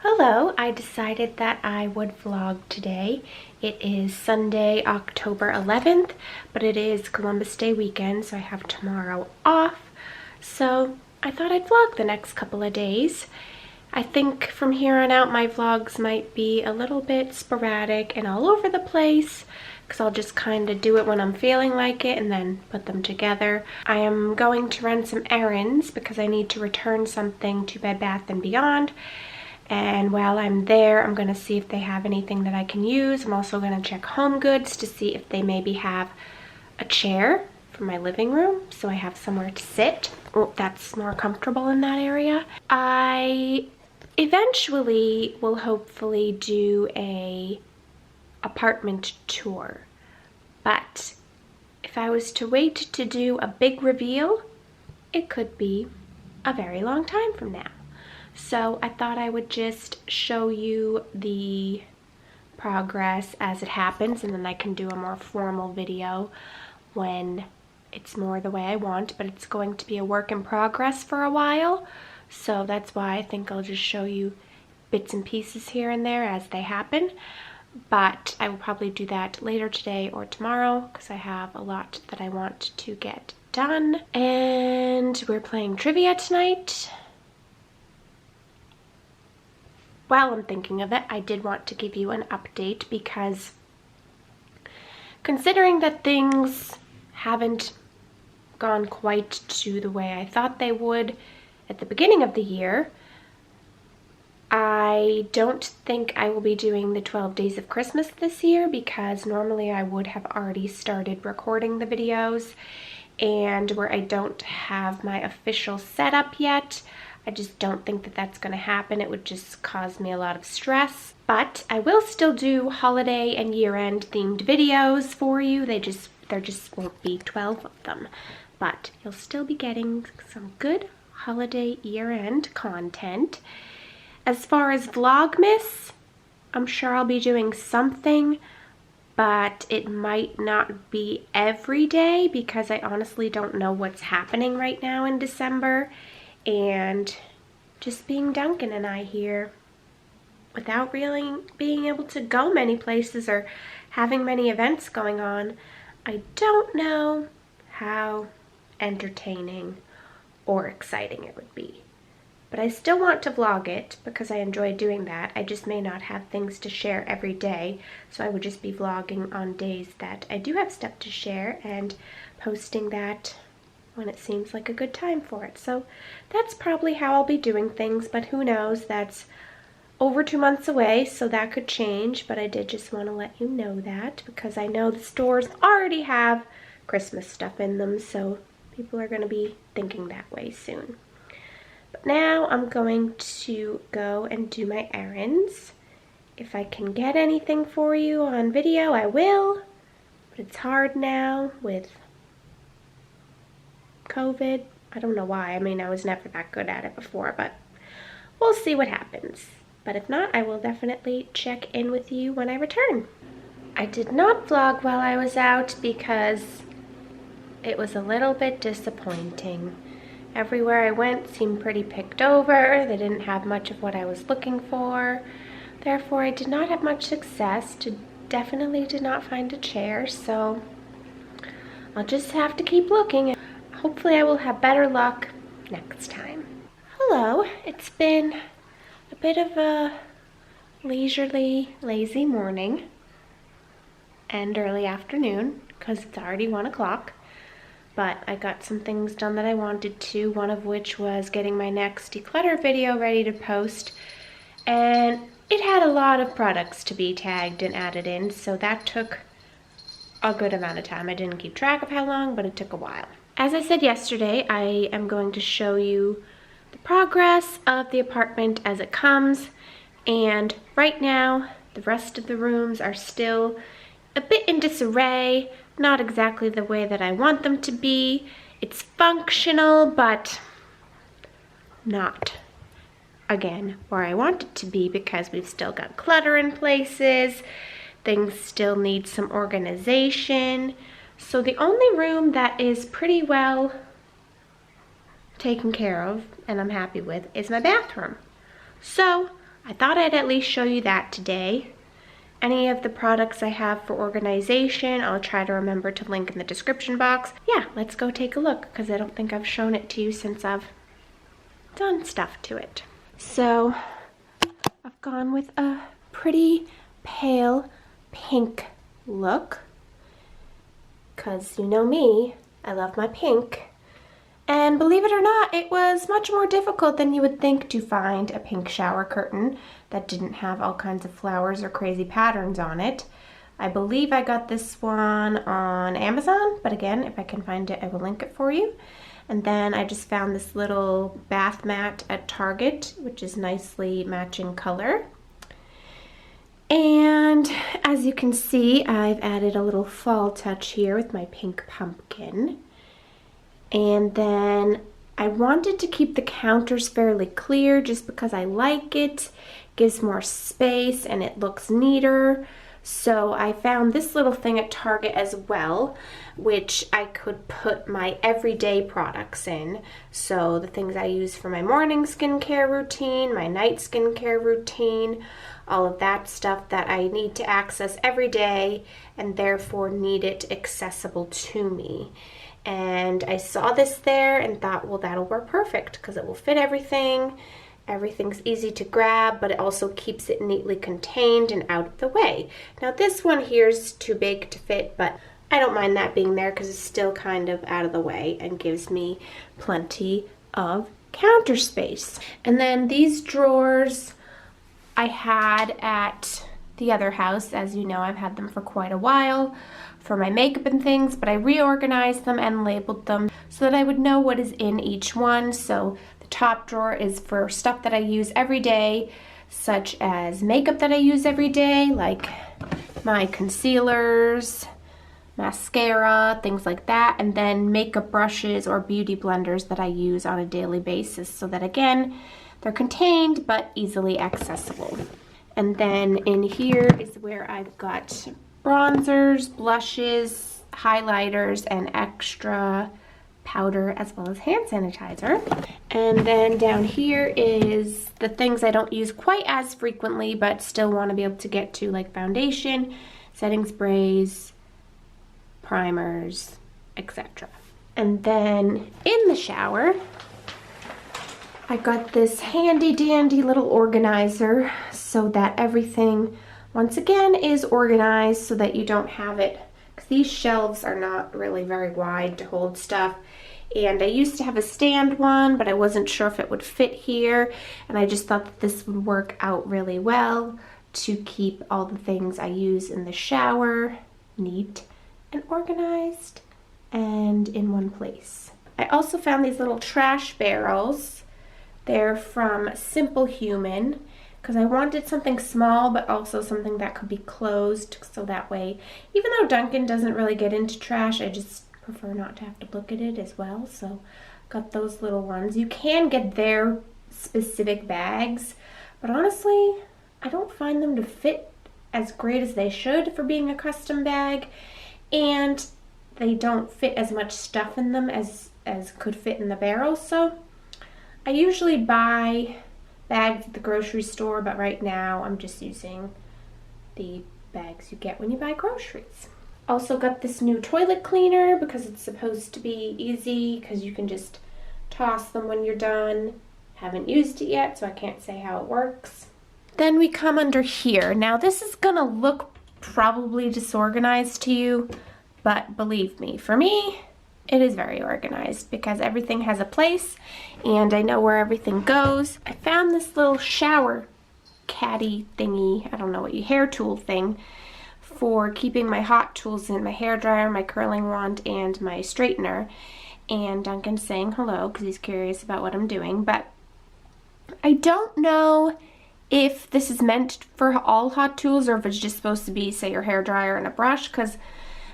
Hello, I decided that I would vlog today. It is Sunday, October 11th, but it is Columbus Day weekend, so I have tomorrow off. So I thought I'd vlog the next couple of days. I think from here on out my vlogs might be a little bit sporadic and all over the place because I'll just kind of do it when I'm feeling like it and then put them together. I am going to run some errands because I need to return something to Bed Bath & Beyond. And while I'm there, I'm going to see if they have anything that I can use. I'm also going to check Home Goods to see if they maybe have a chair for my living room so I have somewhere to sit. Oh, that's more comfortable in that area. I eventually will hopefully do a apartment tour, but if I was to wait to do a big reveal, it could be a very long time from now. So I thought I would just show you the progress as it happens, and then I can do a more formal video when it's more the way I want, but it's going to be a work in progress for a while. So that's why I think I'll just show you bits and pieces here and there as they happen. But I will probably do that later today or tomorrow because I have a lot that I want to get done. And we're playing trivia tonight. While I'm thinking of it, I did want to give you an update because considering that things haven't gone quite to the way I thought they would at the beginning of the year, I don't think I will be doing the 12 Days of Christmas this year because normally I would have already started recording the videos, and where I don't have my official setup yet, I just don't think that that's going to happen. It would just cause me a lot of stress. But I will still do holiday and year-end themed videos for you. There just won't be 12 of them. But you'll still be getting some good holiday year-end content. As far as Vlogmas, I'm sure I'll be doing something, but it might not be every day because I honestly don't know what's happening right now in December. And just being Duncan and I here, without really being able to go many places or having many events going on, I don't know how entertaining or exciting it would be. But I still want to vlog it because I enjoy doing that. I just may not have things to share every day, so I would just be vlogging on days that I do have stuff to share and posting that when it seems like a good time for it. So that's probably how I'll be doing things, but who knows, that's over 2 months away, so that could change. But I did just want to let you know that because I know the stores already have Christmas stuff in them, so people are going to be thinking that way soon. But now I'm going to go and do my errands. If I can get anything for you on video, I will, but it's hard now with COVID. I don't know why. I mean, I was never that good at it before, but we'll see what happens. But if not, I will definitely check in with you when I return. I did not vlog while I was out because it was a little bit disappointing. Everywhere I went seemed pretty picked over. They didn't have much of what I was looking for. Therefore, I did not have much success. Definitely did not find a chair, so I'll just have to keep looking. Hopefully I will have better luck next time. Hello, it's been a bit of a leisurely, lazy morning and early afternoon because it's already 1 o'clock. But I got some things done that I wanted to, one of which was getting my next declutter video ready to post. And it had a lot of products to be tagged and added in, so that took a good amount of time. I didn't keep track of how long, but it took a while. As I said yesterday, I am going to show you the progress of the apartment as it comes, and right now the rest of the rooms are still a bit in disarray, not exactly the way that I want them to be. It's functional, but not, again, where I want it to be because we've still got clutter in places, things still need some organization. So the only room that is pretty well taken care of and I'm happy with is my bathroom. So I thought I'd at least show you that today. Any of the products I have for organization, I'll try to remember to link in the description box. Yeah, let's go take a look, because I don't think I've shown it to you since I've done stuff to it. So I've gone with a pretty pale pink look, because you know me, I love my pink. And believe it or not, it was much more difficult than you would think to find a pink shower curtain that didn't have all kinds of flowers or crazy patterns on it. I believe I got this one on Amazon, but again, if I can find it, I will link it for you. And then I just found this little bath mat at Target, which is nicely matching color. And as you can see, I've added a little fall touch here with my pink pumpkin. And then I wanted to keep the counters fairly clear just because I like it. Gives more space and it looks neater. So I found this little thing at Target as well, which I could put my everyday products in. So the things I use for my morning skincare routine, my night skincare routine, all of that stuff that I need to access every day and therefore need it accessible to me. And I saw this there and thought, well, that'll work perfect because it will fit everything. Everything's easy to grab, but it also keeps it neatly contained and out of the way. Now this one here is too big to fit, but I don't mind that being there because it's still kind of out of the way and gives me plenty of counter space. And then these drawers I had at the other house. As you know, I've had them for quite a while for my makeup and things, but I reorganized them and labeled them so that I would know what is in each one. So the top drawer is for stuff that I use every day, such as makeup that I use every day, like my concealers, mascara, things like that, and then makeup brushes or beauty blenders that I use on a daily basis so that, again, they're contained but easily accessible. And then in here is where I've got bronzers, blushes, highlighters, and extra powder as well as hand sanitizer. And then down here is the things I don't use quite as frequently but still want to be able to get to, like foundation, setting sprays, primers, etc. And then in the shower, I got this handy dandy little organizer so that everything, once again, is organized so that you don't have it, because these shelves are not really very wide to hold stuff. And I used to have a stand one, but I wasn't sure if it would fit here. And I just thought that this would work out really well to keep all the things I use in the shower neat and organized and in one place. I also found these little trash barrels. They're from Simple Human, because I wanted something small but also something that could be closed, so that way, even though Duncan doesn't really get into trash, I just prefer not to have to look at it as well. So got those little ones. You can get their specific bags, but honestly, I don't find them to fit as great as they should for being a custom bag, and they don't fit as much stuff in them as could fit in the barrel. So I usually buy bags at the grocery store, but right now I'm just using the bags you get when you buy groceries. Also got this new toilet cleaner because it's supposed to be easy, because you can just toss them when you're done. Haven't used it yet, so I can't say how it works. Then we come under here. Now this is gonna look probably disorganized to you, but believe me, for me, it is very organized because everything has a place and I know where everything goes. I found this little shower caddy thingy, I don't know what you, hair tool thing, for keeping my hot tools in, my hair dryer, my curling wand, and my straightener. And Duncan's saying hello because he's curious about what I'm doing, but I don't know if this is meant for all hot tools or if it's just supposed to be, say, your hair dryer and a brush, because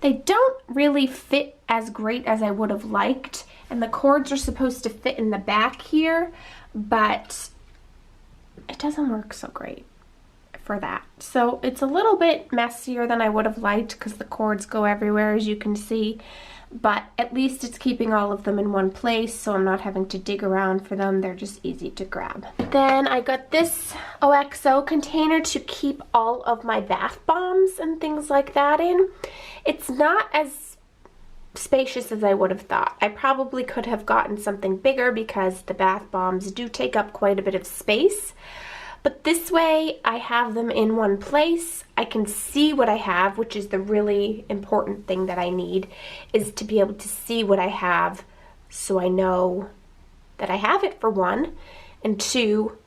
they don't really fit as great as I would have liked, and the cords are supposed to fit in the back here, but it doesn't work so great for that. So it's a little bit messier than I would have liked because the cords go everywhere, as you can see, but at least it's keeping all of them in one place, so I'm not having to dig around for them. They're just easy to grab. Then I got this OXO container to keep all of my bath bombs and things like that in. It's not as spacious as I would have thought. I probably could have gotten something bigger because the bath bombs do take up quite a bit of space. But this way, I have them in one place. I can see what I have, which is the really important thing that I need, is to be able to see what I have so I know that I have it, for one. And two,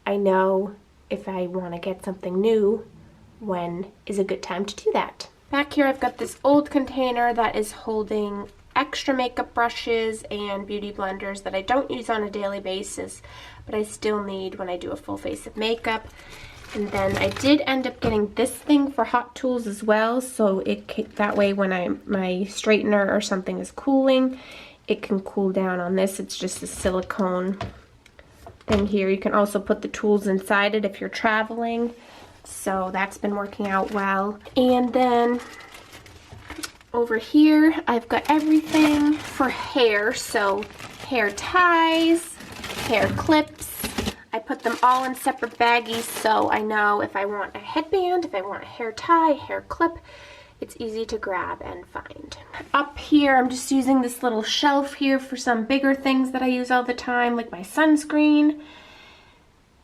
I know if I want to get something new, when is a good time to do that. Back here, I've got this old container that is holding extra makeup brushes and beauty blenders that I don't use on a daily basis, but I still need when I do a full face of makeup. And then I did end up getting this thing for Hot Tools as well, so that way when my straightener or something is cooling, it can cool down on this. It's just a silicone thing here. You can also put the tools inside it if you're traveling, so that's been working out well. And then over here, I've got everything for hair, so hair ties, hair clips. I put them all in separate baggies so I know if I want a headband, if I want a hair tie, hair clip, it's easy to grab and find. Up here, I'm just using this little shelf here for some bigger things that I use all the time, like my sunscreen,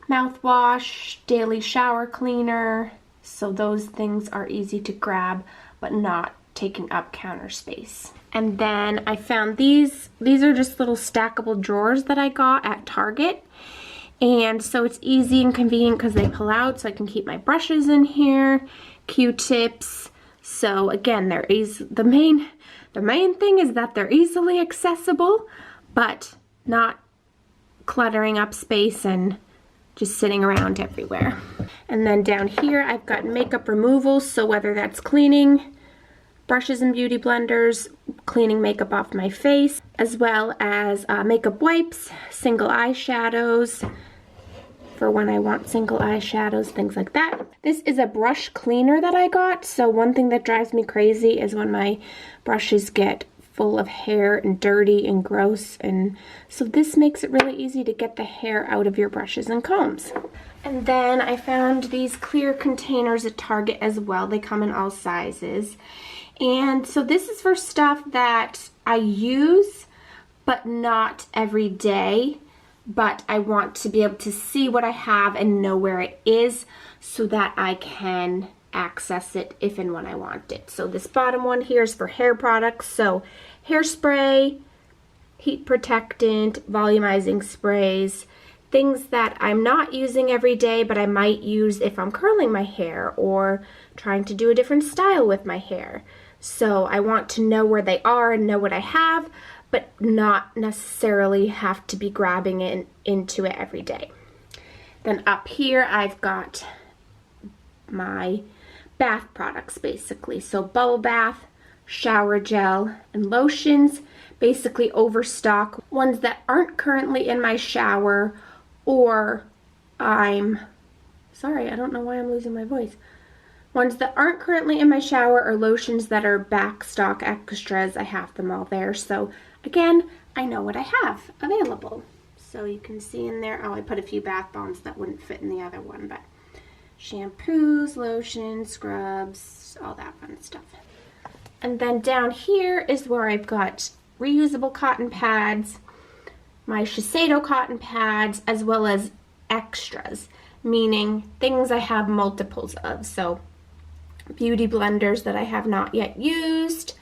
mouthwash, daily shower cleaner, so those things are easy to grab but not taking up counter space. And then I found these are just little stackable drawers that I got at Target. And so it's easy and convenient because they pull out, so I can keep my brushes in here, Q-tips. So again, the main thing is that they're easily accessible, but not cluttering up space and just sitting around everywhere. And then down here, I've got makeup removal, so whether that's cleaning brushes and beauty blenders, cleaning makeup off my face, as well as makeup wipes, single eyeshadows, for when I want single eyeshadows, things like that. This is a brush cleaner that I got, so one thing that drives me crazy is when my brushes get full of hair and dirty and gross, and so this makes it really easy to get the hair out of your brushes and combs. And then I found these clear containers at Target as well. They come in all sizes. And so this is for stuff that I use, but not every day, but I want to be able to see what I have and know where it is so that I can access it if and when I want it. So this bottom one here is for hair products, so hairspray, heat protectant, volumizing sprays, things that I'm not using every day, but I might use if I'm curling my hair or trying to do a different style with my hair. So I want to know where they are and know what I have, but not necessarily have to be grabbing into it every day. Then up here, I've got my bath products, basically. So bubble bath, shower gel, and lotions, basically overstock ones that aren't currently in my shower, or sorry, I don't know why I'm losing my voice. Ones that aren't currently in my shower, or lotions that are back stock extras. I have them all there. So again, I know what I have available. So you can see in there, oh, I put a few bath bombs that wouldn't fit in the other one, but shampoos, lotions, scrubs, all that fun stuff. And then down here is where I've got reusable cotton pads, my Shiseido cotton pads, as well as extras, meaning things I have multiples of. So beauty blenders that I have not yet used,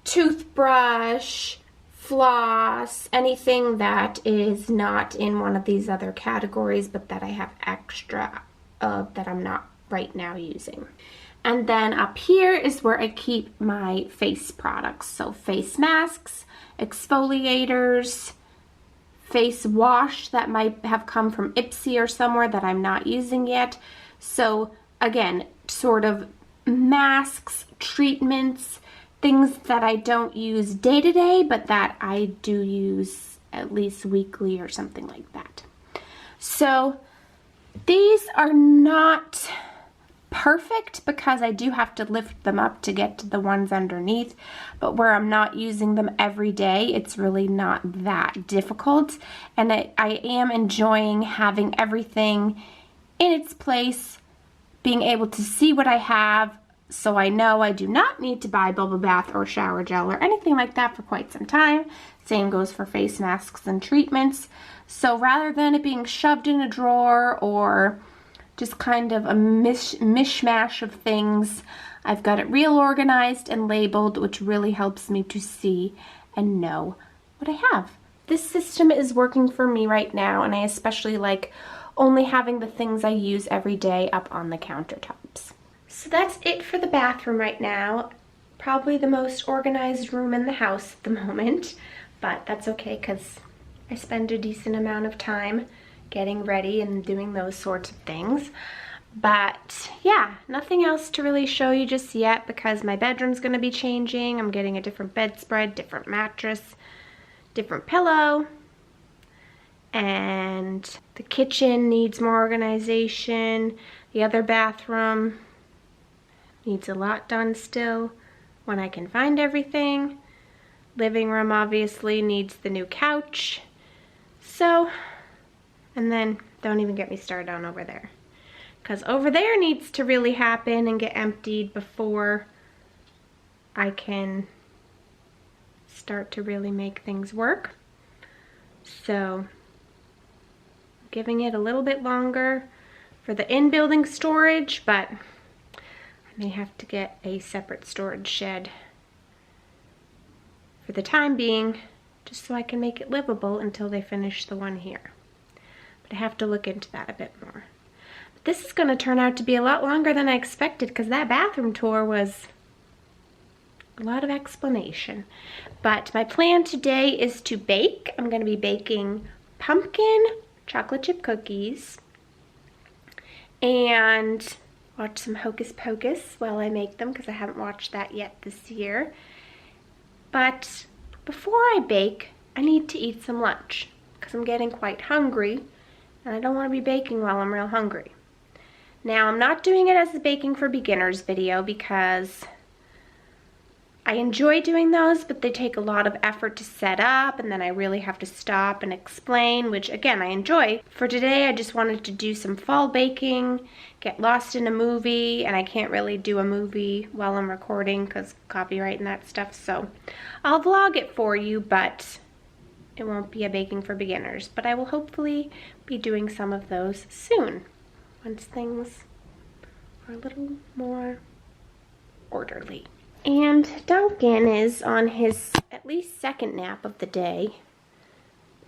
toothbrush, floss, anything that is not in one of these other categories but that I have extra of that I'm not right now using. And then up here is where I keep my face products, so face masks, exfoliators, face wash that might have come from Ipsy or somewhere that I'm not using yet. So again, sort of masks, treatments, things that I don't use day to day, but that I do use at least weekly or something like that. So these are not perfect because I do have to lift them up to get to the ones underneath, but where I'm not using them every day, it's really not that difficult. And I am enjoying having everything in its place, being able to see what I have, so I know I do not need to buy bubble bath or shower gel or anything like that for quite some time. Same goes for face masks and treatments. So rather than it being shoved in a drawer or just kind of a mishmash of things, I've got it real organized and labeled, which really helps me to see and know what I have. This system is working for me right now, and I especially like only having the things I use every day up on the countertops. So that's it for the bathroom right now. Probably the most organized room in the house at the moment, but that's okay because I spend a decent amount of time getting ready and doing those sorts of things. But yeah, nothing else to really show you just yet because my bedroom's gonna be changing. I'm getting a different bedspread, different mattress, different pillow, and the kitchen needs more organization. The other bathroom needs a lot done still when I can find everything. Living room obviously needs the new couch. So, and then don't even get me started on over there, because over there needs to really happen and get emptied before I can start to really make things work. So giving it a little bit longer for the in-building storage, but I may have to get a separate storage shed for the time being, just so I can make it livable until they finish the one here. But I have to look into that a bit more. But this is going to turn out to be a lot longer than I expected because that bathroom tour was a lot of explanation. But my plan today is to bake. I'm going to be baking pumpkin chocolate chip cookies and watch some Hocus Pocus while I make them because I haven't watched that yet this year. But before I bake, I need to eat some lunch because I'm getting quite hungry and I don't want to be baking while I'm real hungry. Now, I'm not doing it as a baking for beginners video because I enjoy doing those, but they take a lot of effort to set up, and then I really have to stop and explain, which again, I enjoy. For today, I just wanted to do some fall baking, get lost in a movie, and I can't really do a movie while I'm recording because copyright and that stuff, so I'll vlog it for you, but it won't be a baking for beginners. But I will hopefully be doing some of those soon, once things are a little more orderly. And Duncan is on his at least second nap of the day.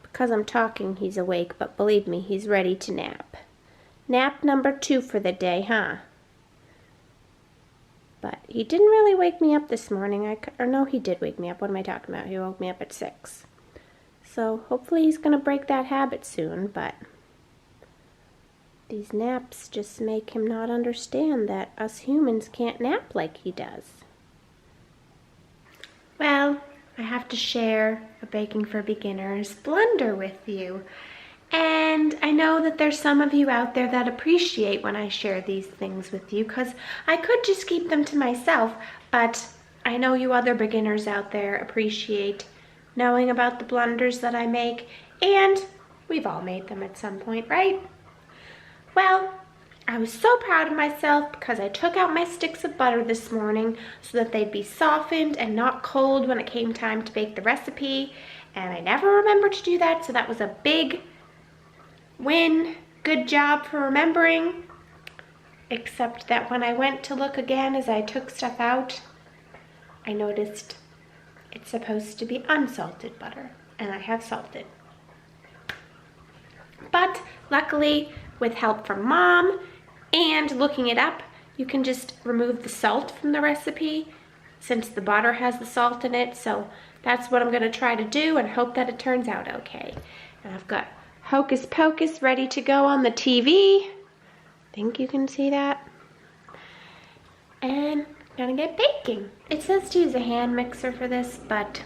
Because I'm talking, he's awake, but believe me, he's ready to nap. Nap number 2 for the day, huh? But he didn't really wake me up this morning. Or no, he did wake me up. What am I talking about? He woke me up at 6. So hopefully he's going to break that habit soon, but these naps just make him not understand that us humans can't nap like he does. Well, I have to share a baking for beginners blunder with you. And I know that there's some of you out there that appreciate when I share these things with you because I could just keep them to myself, but I know you other beginners out there appreciate knowing about the blunders that I make, and we've all made them at some point, right? Well, I was so proud of myself because I took out my sticks of butter this morning so that they'd be softened and not cold when it came time to bake the recipe, and I never remembered to do that, so that was a big win. Good job for remembering. Except that when I went to look again as I took stuff out, I noticed it's supposed to be unsalted butter, and I have salted. But luckily, with help from Mom and looking it up, you can just remove the salt from the recipe since the butter has the salt in it. So that's what I'm going to try to do and hope that it turns out okay. And I've got Hocus Pocus ready to go on the TV. Think you can see that? And I'm gonna get baking. It says to use a hand mixer for this, but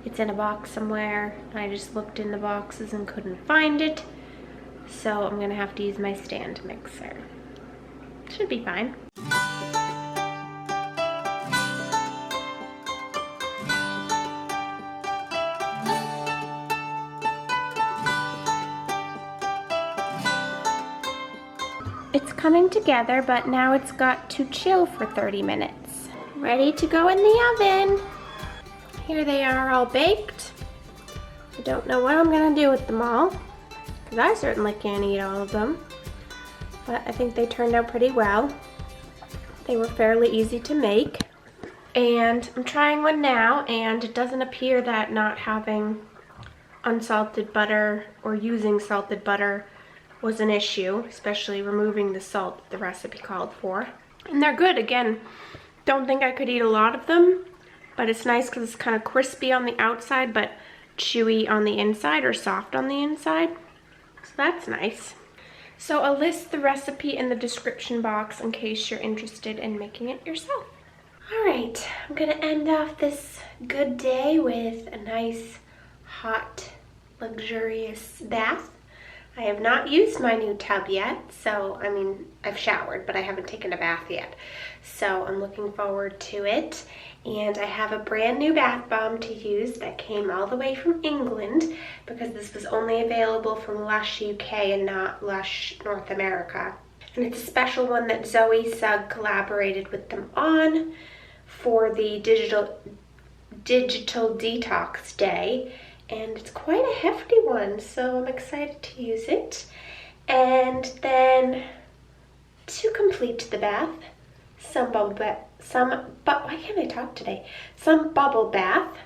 it's in a box somewhere. I just looked in the boxes and couldn't find it. So I'm gonna have to use my stand mixer. Should be fine. It's coming together, but now it's got to chill for 30 minutes. Ready to go in the oven. Here they are all baked. I don't know what I'm gonna do with them all, because I certainly can't eat all of them, but I think they turned out pretty well. They were fairly easy to make. And I'm trying one now, and it doesn't appear that not having unsalted butter or using salted butter was an issue, especially removing the salt that the recipe called for. And they're good. Again, don't think I could eat a lot of them, but it's nice because it's kind of crispy on the outside but chewy on the inside, or soft on the inside. So that's nice. So I'll list the recipe in the description box in case you're interested in making it yourself. All right, I'm gonna end off this good day with a nice, hot, luxurious bath. I have not used my new tub yet, so, I mean, I've showered, but I haven't taken a bath yet. So I'm looking forward to it. And I have a brand new bath bomb to use that came all the way from England, because this was only available from Lush UK and not Lush North America. And it's a special one that Zoe Sugg collaborated with them on for the digital detox day. And it's quite a hefty one, so I'm excited to use it. And then to complete the bath, some bubble bath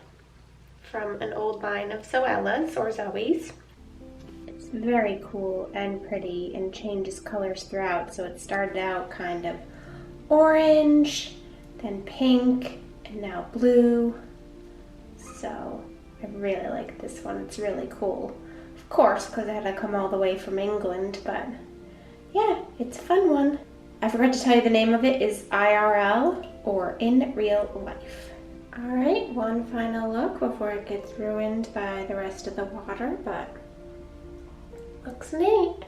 from an old line of Zoella's or Zoe's. It's very cool and pretty and changes colors throughout. So it started out kind of orange, then pink, and now blue. So I really like this one. It's really cool. Of course, because it had to come all the way from England, but yeah, it's a fun one. I forgot to tell you the name of it is IRL, or In Real Life. All right, one final look before it gets ruined by the rest of the water, but looks neat.